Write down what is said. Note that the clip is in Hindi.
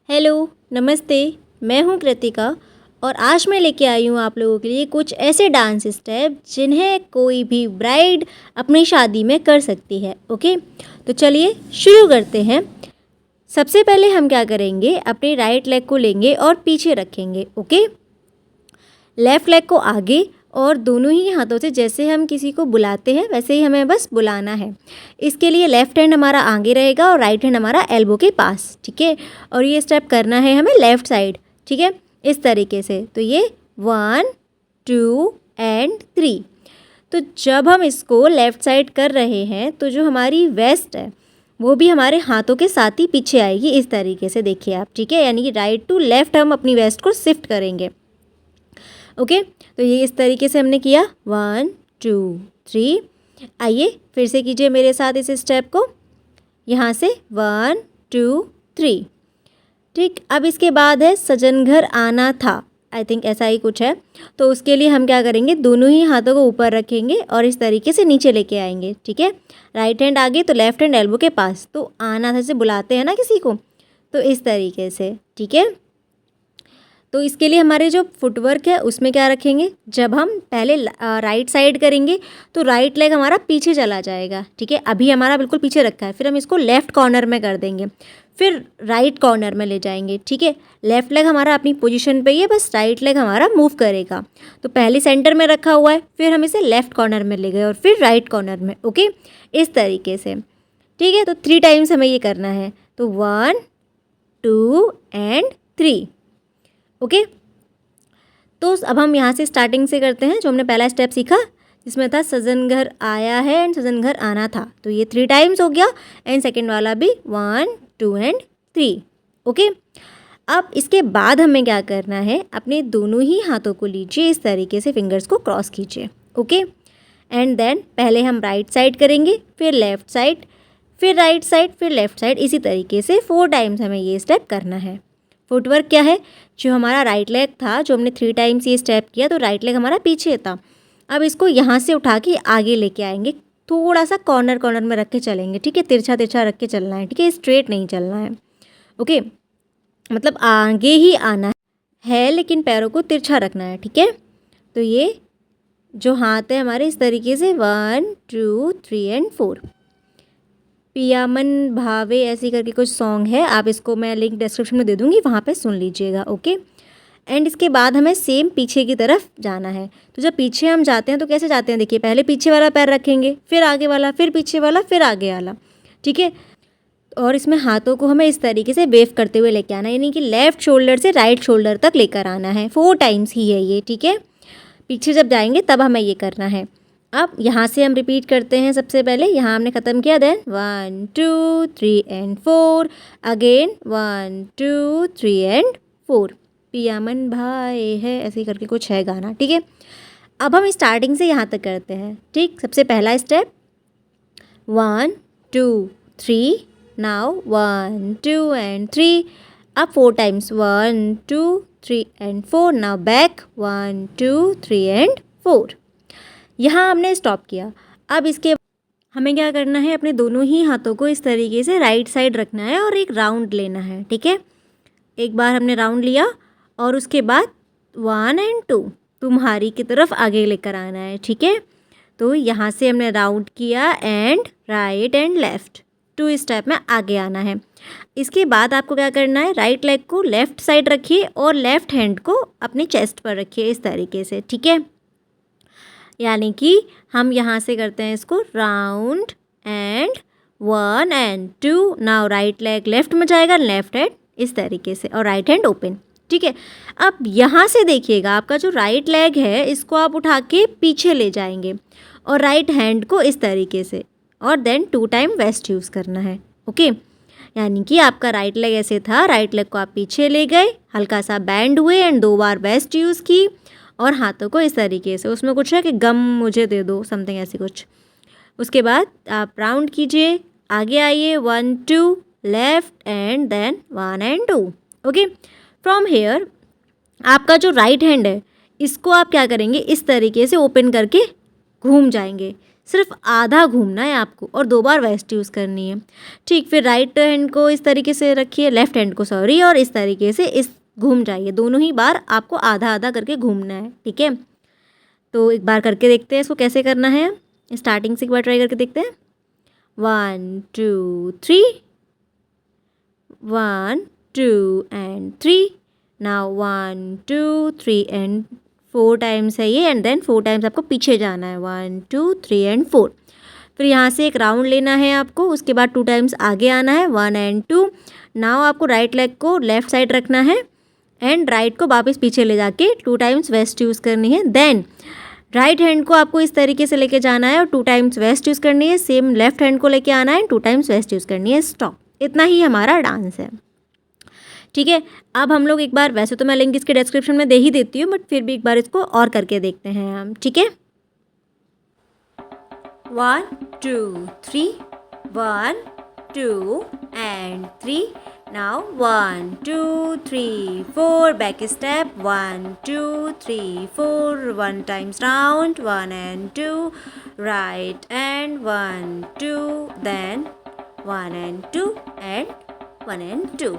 हेलो, नमस्ते। मैं हूँ कृतिका और आज मैं लेके आई हूँ आप लोगों के लिए कुछ ऐसे डांस स्टेप जिन्हें कोई भी ब्राइड अपनी शादी में कर सकती है। ओके, तो चलिए शुरू करते हैं। सबसे पहले हम क्या करेंगे, अपने राइट लेग को लेंगे और पीछे रखेंगे। ओके, लेफ़्ट लेग को आगे और दोनों ही हाथों से जैसे हम किसी को बुलाते हैं वैसे ही हमें बस बुलाना है। इसके लिए लेफ़्ट हैंड हमारा आगे रहेगा और राइट हैंड हमारा एल्बो के पास, ठीक है। और ये स्टेप करना है हमें लेफ़्ट साइड, ठीक है, इस तरीके से। तो ये 1 2 एंड 3। तो जब हम इसको लेफ़्ट साइड कर रहे हैं तो जो हमारी वेस्ट है वो भी हमारे हाथों के साथ ही पीछे आएगी, इस तरीके से देखिए आप, ठीक है। यानी कि राइट टू लेफ़्ट हम अपनी वेस्ट को शिफ्ट करेंगे। ओके, तो ये इस तरीके से हमने किया 1 2 3। आइए फिर से कीजिए मेरे साथ इस स्टेप को, यहाँ से 1 2 3। ठीक, अब इसके बाद है सजन घर आना था, आई थिंक ऐसा ही कुछ है। तो उसके लिए हम क्या करेंगे, दोनों ही हाथों को ऊपर रखेंगे और इस तरीके से नीचे लेके आएंगे, ठीक है। राइट हैंड आगे तो लेफ्ट हैंड एल्बो के पास। तो आना था से बुलाते हैं ना किसी को, तो इस तरीके से, ठीक है। तो इसके लिए हमारे जो फुटवर्क है उसमें क्या रखेंगे, जब हम पहले राइट साइड करेंगे तो राइट लेग हमारा पीछे चला जाएगा, ठीक है। अभी हमारा बिल्कुल पीछे रखा है, फिर हम इसको लेफ़्ट कॉर्नर में कर देंगे, फिर राइट कॉर्नर में ले जाएंगे, ठीक है। लेफ़्ट लेग हमारा अपनी पोजीशन पे ही है, बस राइट लेग हमारा मूव करेगा। तो पहले सेंटर में रखा हुआ है, फिर हम इसे लेफ़्ट कॉर्नर में ले गए और फिर राइट कॉर्नर में। ओके, इस तरीके से, ठीक है। तो 3 टाइम्स हमें ये करना है। तो 1 2 एंड 3। ओके, तो अब हम यहाँ से स्टार्टिंग से करते हैं, जो हमने पहला स्टेप सीखा जिसमें था सजन घर आया है एंड सजन घर आना था। तो ये 3 टाइम्स हो गया एंड सेकेंड वाला भी 1 2 एंड 3। ओके, अब इसके बाद हमें क्या करना है, अपने दोनों ही हाथों को लीजिए, इस तरीके से फिंगर्स को क्रॉस कीजिए। ओके, एंड देन पहले हम राइट साइड करेंगे, फिर लेफ़्ट साइड, फिर राइट साइड, फिर लेफ़्ट साइड, इसी तरीके से 4 टाइम्स हमें ये स्टेप करना है। फुटवर्क क्या है, जो हमारा राइट लेग था, जो हमने 3 टाइम्स ये स्टेप किया तो राइट लेग हमारा पीछे था। अब इसको यहाँ से उठा के आगे लेके आएंगे, थोड़ा सा कॉर्नर कॉर्नर में रख के चलेंगे, ठीक है। तिरछा तिरछा रख के चलना है, ठीक है, स्ट्रेट नहीं चलना है। ओके, मतलब आगे ही आना है लेकिन पैरों को तिरछा रखना है, ठीक है। तो ये जो हाथ है हमारे इस तरीके से 1 2 3 एंड 4। पिया मन भावे ऐसी करके कुछ सॉन्ग है, आप इसको मैं लिंक डिस्क्रिप्शन में दे दूँगी, वहाँ पे सुन लीजिएगा। ओके, एंड इसके बाद हमें सेम पीछे की तरफ जाना है। तो जब पीछे हम जाते हैं तो कैसे जाते हैं, देखिए पहले पीछे वाला पैर रखेंगे, फिर आगे वाला, फिर पीछे वाला, फिर आगे वाला, ठीक है। और इसमें हाथों को हमें इस तरीके से वेव करते हुए लेके आना है, यानी कि लेफ़्ट शोल्डर से राइट शोल्डर तक लेकर आना है। 4 टाइम्स ही है ये, ठीक है। पीछे जब जाएंगे तब हमें ये करना है। अब यहाँ से हम रिपीट करते हैं। सबसे पहले यहाँ हमने ख़त्म किया, देन 1 2 3 एंड 4, अगेन 1 2 3 एंड 4। पिया मन भाए है ऐसे ही करके कुछ है गाना, ठीक है। अब हम स्टार्टिंग से यहाँ तक करते हैं, ठीक। सबसे पहला स्टेप 1 2 3, नाउ 1 2 एंड 3। अब 4 times 1 2 3 and 4, now back 1 2 3 and 4। यहाँ हमने स्टॉप किया। अब इसके हमें क्या करना है, अपने दोनों ही हाथों को इस तरीके से राइट साइड रखना है और एक राउंड लेना है, ठीक है। एक बार हमने राउंड लिया और उसके बाद 1 एंड 2 तुम्हारी की तरफ आगे लेकर आना है, ठीक है। तो यहाँ से हमने राउंड किया and right and left 2 step में आगे आना है। इसके बाद आपको क्या करना है, राइट लेग को लेफ़्ट साइड रखिए और लेफ़्ट हैंड को अपने चेस्ट पर रखिए, इस तरीके से, ठीक है। यानी कि हम यहाँ से करते हैं इसको round and 1 and 2, now right leg left में जाएगा, लेफ्ट हैंड इस तरीके से और राइट हैंड ओपन, ठीक है। अब यहाँ से देखिएगा, आपका जो राइट लेग है इसको आप उठा के पीछे ले जाएंगे और राइट हैंड को इस तरीके से, और देन 2 टाइम वेस्ट यूज़ करना है। ओके, यानी कि आपका राइट लेग ऐसे था, राइट लेग को आप पीछे ले गए, हल्का सा बैंड हुए एंड 2 बार वेस्ट यूज़ की और हाथों को इस तरीके से, उसमें कुछ है कि गम मुझे दे दो समथिंग ऐसी कुछ। उसके बाद आप राउंड कीजिए, आगे आइए 1 2 left and then 1 and 2। Okay, from here आपका जो राइट हैंड है इसको आप क्या करेंगे, इस तरीके से ओपन करके घूम जाएंगे, सिर्फ आधा घूमना है आपको और 2 बार वेस्ट यूज़ करनी है। ठीक, फिर राइट हैंड को इस तरीके से रखिए, लेफ्ट हैंड को सॉरी, और इस तरीके से इस घूम जाइए। दोनों ही बार आपको आधा आधा करके घूमना है, ठीक है। तो एक बार करके देखते हैं इसको कैसे करना है। स्टार्टिंग से एक बार ट्राई करके देखते हैं। 1 2 3, 1 2 एंड 3। नाउ 1 2 3 एंड 4 टाइम्स है ये, एंड देन 4 टाइम्स आपको पीछे जाना है, 1 2 3 एंड 4। फिर यहाँ से एक राउंड लेना है आपको, उसके बाद 2 टाइम्स आगे आना है, 1 एंड 2। नाउ आपको राइट लेग को लेफ्ट साइड रखना है एंड राइट को वापस पीछे ले जाके 2 टाइम्स वेस्ट यूज़ करनी है। देन राइट हैंड को आपको इस तरीके से लेके जाना है और 2 टाइम्स वेस्ट यूज़ करनी है। सेम लेफ्ट हैंड को लेके आना है, 2 टाइम्स वेस्ट यूज़ करनी है। स्टॉप। इतना ही हमारा डांस है, ठीक है। अब हम लोग एक बार, वैसे तो मैं लिंक इसके डिस्क्रिप्शन में दे ही देती हूँ, बट फिर भी एक बार इसको और करके देखते हैं हम, ठीक है। 1 2 3, 1 2 and 3। Now 1 2 3 4, back step, 1 2 3 4, 1 times round, 1 and 2, right and 1 2, then 1 and 2 and 1 and 2.